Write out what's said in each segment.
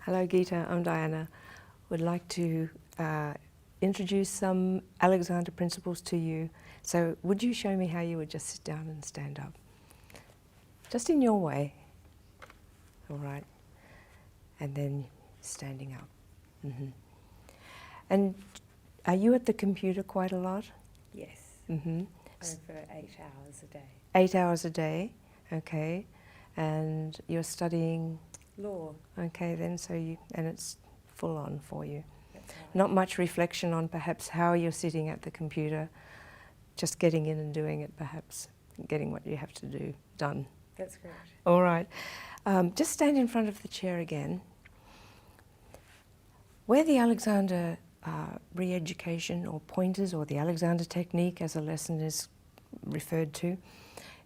Hello Gita, I'm Diana. Would like to introduce some Alexander principles to you. So would you show me how you would just sit down and stand up? Just in your way. All right. And then standing up. And are you at the computer quite a lot? Yes, Mm-hmm. over 8 hours a day. 8 hours a day, okay. And you're studying Law. okay then, so and it's full on for you. That's right. Not much reflection on perhaps how you're sitting at the computer, just getting in and doing it perhaps, getting what you have to do done. That's correct. All right. Just stand in front of the chair again. Where the Alexander re-education or pointers or the Alexander technique as a lesson is referred to,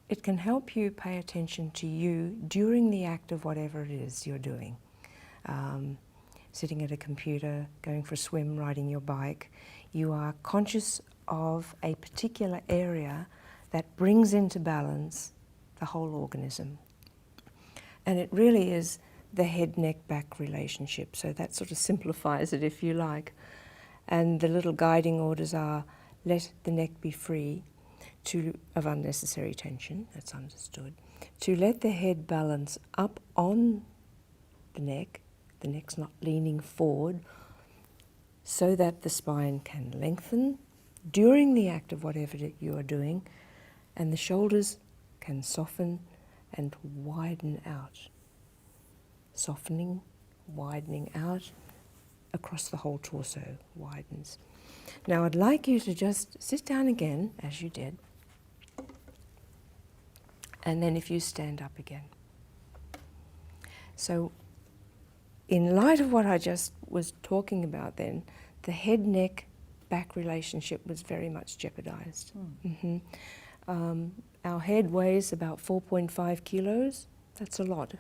it can help you pay attention to you during the act of whatever it is you're doing. Sitting at a computer, going for a swim, riding your bike, you are conscious of a particular area that brings into balance the whole organism. And it really is the head-neck-back relationship, so that sort of simplifies it if you like. And the little guiding orders are, let the neck be free of unnecessary tension, that's understood, to let the head balance up on the neck's not leaning forward, so that the spine can lengthen during the act of whatever you are doing, and the shoulders can soften and widen out. Softening, widening out across the whole torso, widens. Now I'd like you to just sit down again, as you did, and then if you stand up again. So in light of what I just was talking about then, the head-neck-back relationship was very much jeopardized. Our head weighs about 4.5 kilos. That's a lot,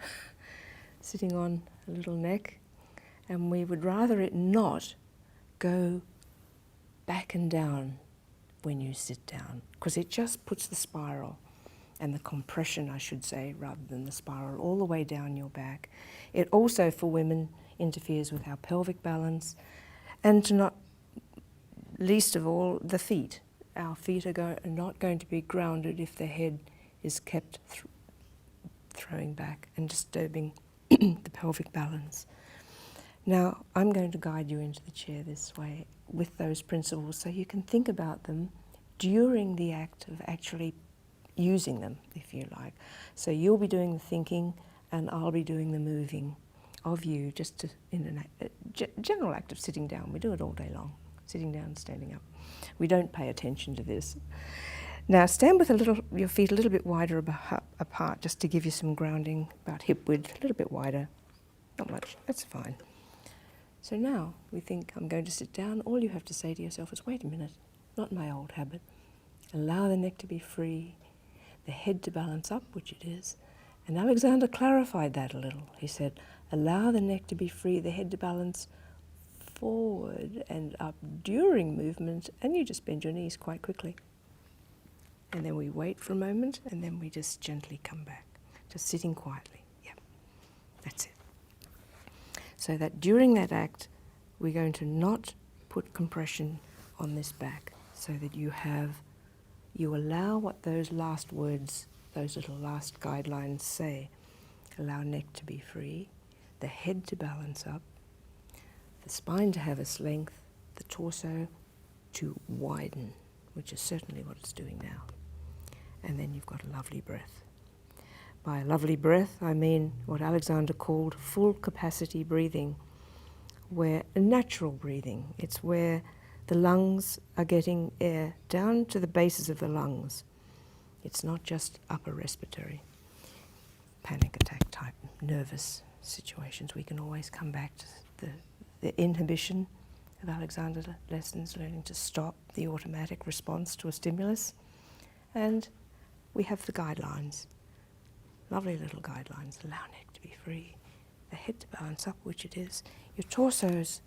sitting on a little neck. And we would rather it not go back and down when you sit down, because it just puts the spiral and the compression, I should say, rather than the spiral, all the way down your back. It also, for women, interferes with our pelvic balance, and to not least of all, the feet. Our feet are not going to be grounded if the head is kept throwing back and disturbing the pelvic balance. Now, I'm going to guide you into the chair this way with those principles so you can think about them during the act of actually using them, if you like. So you'll be doing the thinking and I'll be doing the moving of you, just in a general act of sitting down. We do it all day long, sitting down and standing up. We don't pay attention to this. Now stand with your feet a little bit wider apart, just to give you some grounding, about hip width, a little bit wider. Not much, that's fine. So now we think, I'm going to sit down. All you have to say to yourself is, wait a minute, not my old habit. Allow the neck to be free, the head to balance up, which it is. And Alexander clarified that a little. He said, allow the neck to be free, the head to balance forward and up during movement, and you just bend your knees quite quickly. And then we wait for a moment, and then we just gently come back, just sitting quietly. Yep, that's it. So that during that act, we're going to not put compression on this back, so that you allow what those last words, those little last guidelines say. Allow neck to be free, the head to balance up, the spine to have its length, the torso to widen, which is certainly what it's doing now. And then you've got a lovely breath. By a lovely breath, I mean what Alexander called full capacity breathing, where natural breathing, it's where the lungs are getting air down to the bases of the lungs. It's not just upper respiratory, panic attack type, nervous situations. We can always come back to the inhibition of Alexander's lessons, learning to stop the automatic response to a stimulus. And we have the guidelines, lovely little guidelines. Allow neck to be free, the head to balance up, which it is. Your torso's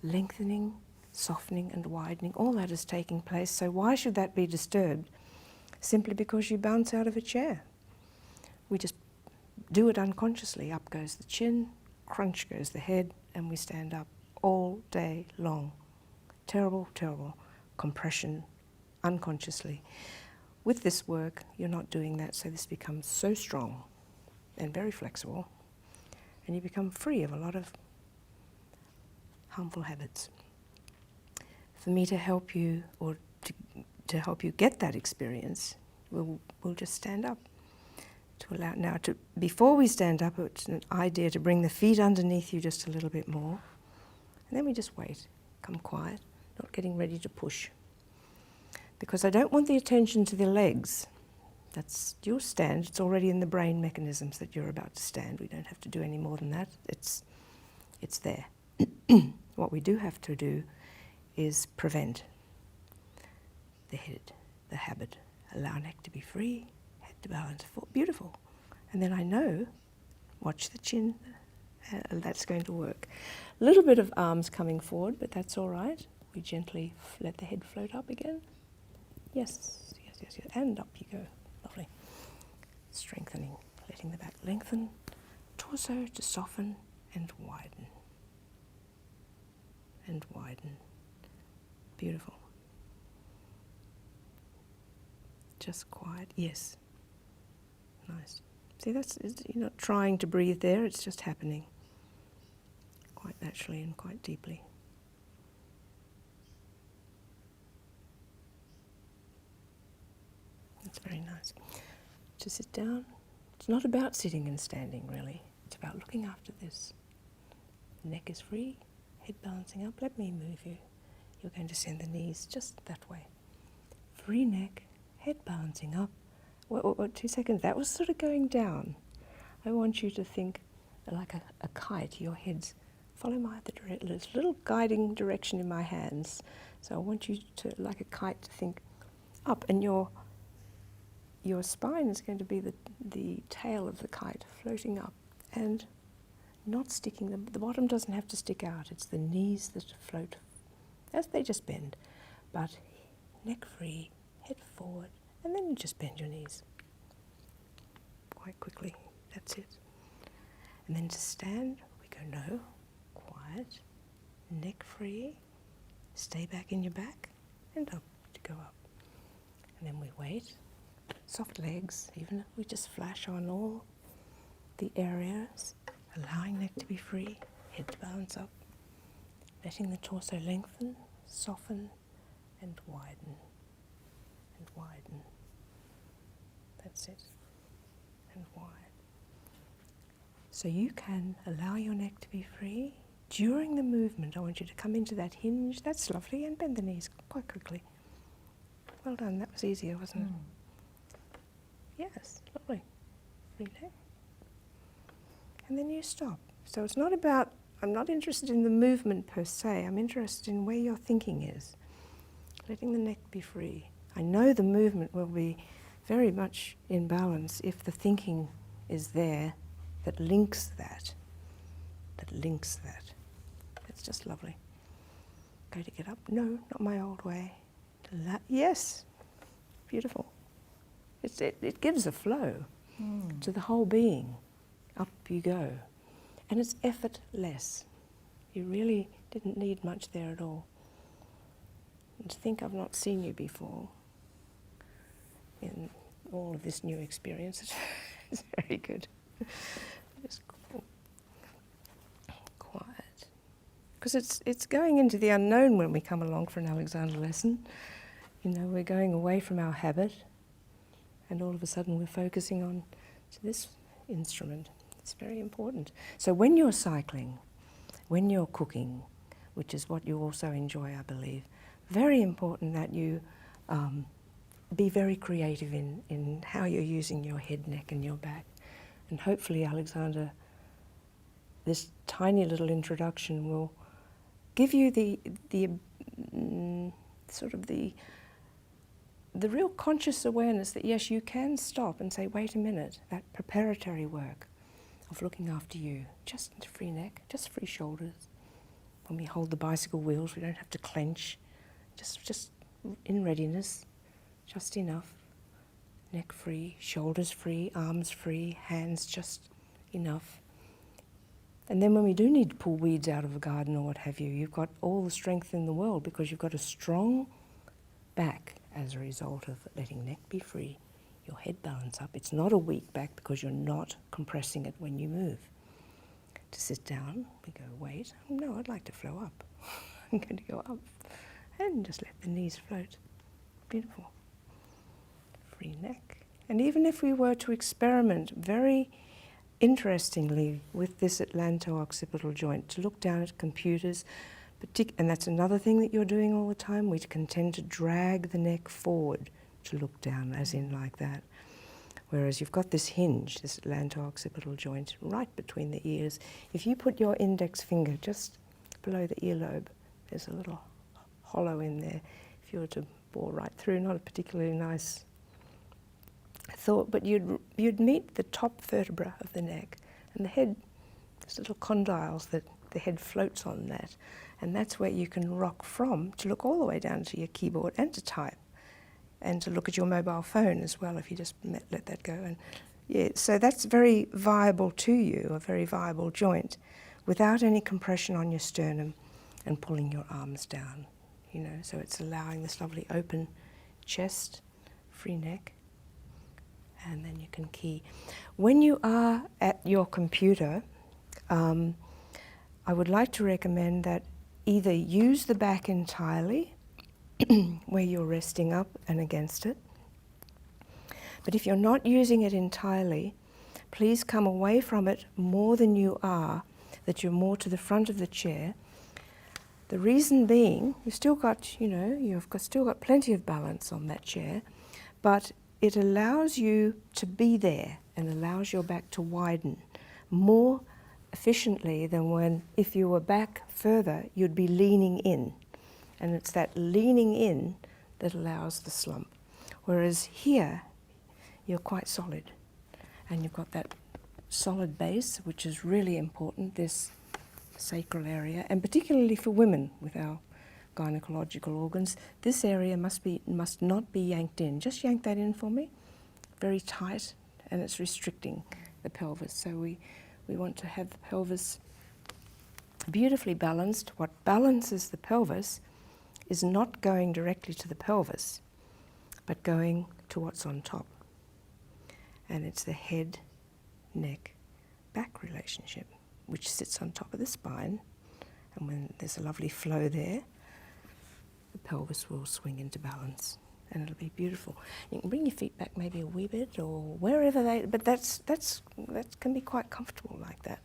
lengthening, softening and widening, all that is taking place. So why should that be disturbed? Simply because you bounce out of a chair. We just do it unconsciously. Up goes the chin, crunch goes the head, and we stand up all day long. Terrible, terrible compression unconsciously. With this work, you're not doing that, so this becomes so strong and very flexible, and you become free of a lot of harmful habits. For me to help you, or to help you get that experience, we'll just stand up. To allow now to before we stand up, it's an idea to bring the feet underneath you just a little bit more, and then we just wait, come quiet, not getting ready to push. Because I don't want the attention to the legs. That's your stand. It's already in the brain mechanisms that you're about to stand. We don't have to do any more than that. It's there. What we do have to do is prevent the habit. Allow neck to be free, head to balance. Beautiful. And then I know, watch the chin. That's going to work. A little bit of arms coming forward, but that's all right. We gently let the head float up again. Yes, yes, yes, yes. And up you go. Lovely. Strengthening, letting the back lengthen. Torso to soften and widen. And widen. Beautiful. Just quiet. Yes. Nice. See, you're not trying to breathe there, it's just happening. Quite naturally and quite deeply. That's very nice. To sit down. It's not about sitting and standing, really. It's about looking after this. Neck is free, head balancing up. Let me move you. You're going to send the knees just that way. Free neck, head balancing up. 2 seconds. That was sort of going down. I want you to think like a kite. Your head's follow there's a little guiding direction in my hands. So I want you to, like a kite, to think up, and your spine is going to be the tail of the kite floating up and not sticking. The bottom doesn't have to stick out. It's the knees that float as they just bend. But neck free, head forward, and then you just bend your knees quite quickly. That's it. And then to stand, we go no, quiet, neck free, stay back in your back, and up to go up. And then we wait. Soft legs, even if we just flash on all the areas, allowing neck to be free, head to balance up, letting the torso lengthen, soften, and widen, and widen. That's it, and wide. So you can allow your neck to be free. During the movement, I want you to come into that hinge. That's lovely, and bend the knees quite quickly. Well done, that was easier, wasn't it? Yes, lovely. Free neck. And then you stop. So it's not about, I'm not interested in the movement per se, I'm interested in where your thinking is. Letting the neck be free. I know the movement will be very much in balance if the thinking is there that links that. It's just lovely. Go to get up. No, not my old way. Yes, beautiful. It gives a flow to the whole being. Up you go. And it's effortless. You really didn't need much there at all. And to think I've not seen you before in all of this new experience, it's very good. Just cool. Quiet. Because it's going into the unknown when we come along for an Alexander lesson. You know, we're going away from our habit, and all of a sudden we're focusing on this instrument. It's very important. So when you're cycling, when you're cooking, which is what you also enjoy, I believe, very important that you be very creative in how you're using your head, neck and your back. And hopefully, Alexander, this tiny little introduction will give you the real conscious awareness that yes, you can stop and say, wait a minute, that preparatory work of looking after you, just free neck, just free shoulders. When we hold the bicycle wheels, we don't have to clench, just in readiness, just enough. Neck free, shoulders free, arms free, hands just enough. And then when we do need to pull weeds out of a garden or what have you, you've got all the strength in the world because you've got a strong back as a result of letting neck be free, your head balance up. It's not a weak back because you're not compressing it when you move. To sit down, we go, wait, no, I'd like to flow up. I'm going to go up and just let the knees float. Beautiful. Free neck. And even if we were to experiment very interestingly with this atlanto-occipital joint, to look down at computers, and that's another thing that you're doing all the time, we can tend to drag the neck forward to look down, as in like that. Whereas you've got this hinge, this atlanto-occipital joint, right between the ears. If you put your index finger just below the earlobe, there's a little hollow in there. If you were to bore right through, not a particularly nice thought, but you'd meet the top vertebra of the neck, and the head, there's little condyles that the head floats on that, and that's where you can rock from to look all the way down to your keyboard and to type, and to look at your mobile phone as well if you just let that go. And yeah, so that's very viable to you, a very viable joint, without any compression on your sternum and pulling your arms down. You know, so it's allowing this lovely open chest, free neck, and then you can key. When you are at your computer, I would like to recommend that either use the back entirely, where you're resting up and against it. But if you're not using it entirely, please come away from it more than you are, that you're more to the front of the chair. The reason being, you've still got, you know, still got plenty of balance on that chair, but it allows you to be there and allows your back to widen more efficiently than when, if you were back further, you'd be leaning in. And it's that leaning in that allows the slump. Whereas here, you're quite solid. And you've got that solid base, which is really important, this sacral area, and particularly for women with our gynecological organs, this area must not be yanked in. Just yank that in for me. Very tight, and it's restricting the pelvis. So we want to have the pelvis beautifully balanced. What balances the pelvis is not going directly to the pelvis, but going to what's on top. And it's the head, neck, back relationship, which sits on top of the spine. And when there's a lovely flow there, the pelvis will swing into balance, and it'll be beautiful. You can bring your feet back maybe a wee bit, or wherever but that can be quite comfortable like that.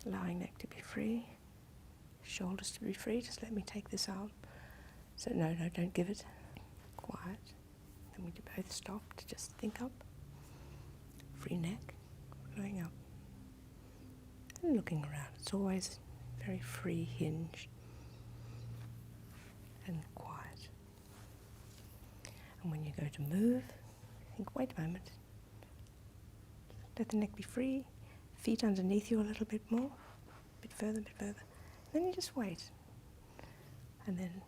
Allowing neck to be free, shoulders to be free. Just let me take this arm. So no, don't give it. Quiet. Then we both stop to just think up. Free neck, flowing up. And looking around. It's always very free hinge and quiet. And when you go to move, think, wait a moment. Let the neck be free. Feet underneath you a little bit more. A bit further, a bit further. Then you just wait. And then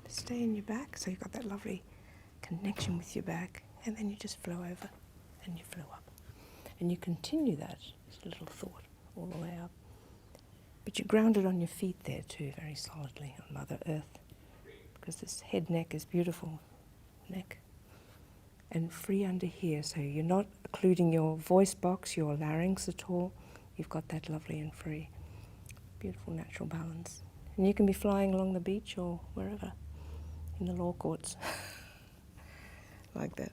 stay in your back, so you've got that lovely connection with your back. And then you just flow over and you flow up. And you continue that, just a little thought, all the way up. But you're grounded on your feet there too, very solidly on Mother Earth. Because this head neck is beautiful. Neck. And free under here, so you're not occluding your voice box, your larynx at all. You've got that lovely and free. Beautiful natural balance. And you can be flying along the beach or wherever, in the law courts. Like that.